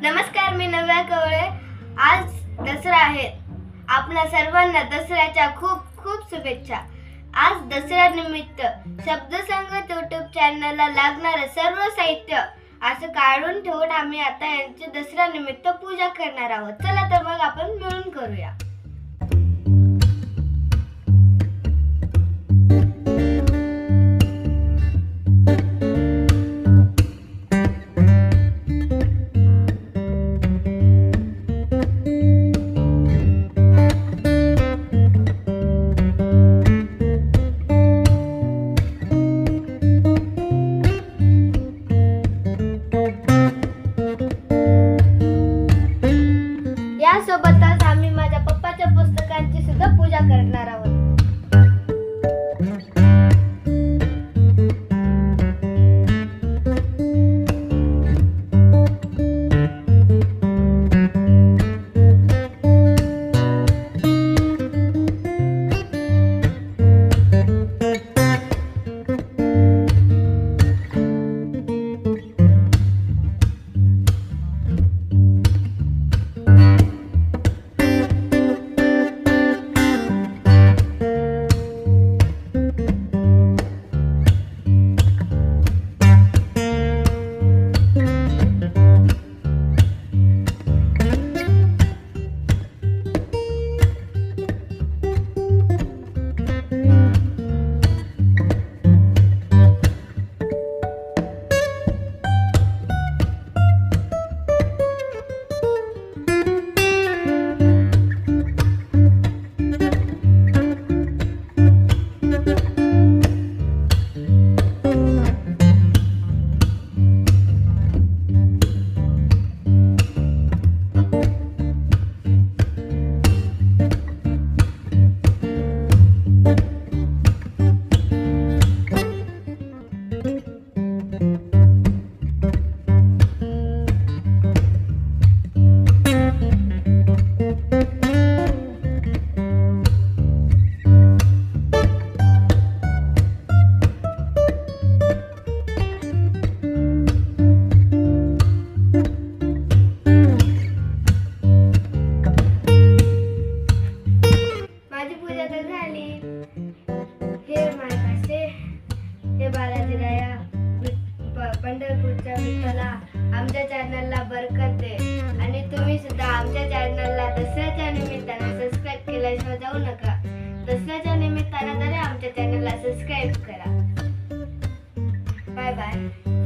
नमस्कार, मी नव्या कवळे. आज दसरा आहे. आपल्या सर्वांना दसऱ्याच्या खूप खूप शुभेच्छा. आज दसऱ्यानिमित्त शब्दसंगत यूट्यूब चॅनलला लागणारं सर्व साहित्य असं काढून ठेवून आम्ही आता यांची दसऱ्यानिमित्त पूजा करणार आहोत. चला तर मग आपण मिळून करूया. यासोबतच आम्ही माझ्या पप्पाच्या पुस्तकांची सुद्धा पूजा करणार आहोत. माझी पूजा तर झाली. हे मायकाचे, हे बालाजीराया, पंढरपूरच्या विठ्ठला आमच्या चॅनलला बरकत दे. आणि तुम्ही सुद्धा आमच्या चॅनलला दसऱ्याच्या निमित्ताने सबस्क्राईब केल्याशिवाय जाऊ नका. दसऱ्याच्या निमित्ताने तरी आमच्या चॅनलला सबस्क्राईब करा. Bye bye.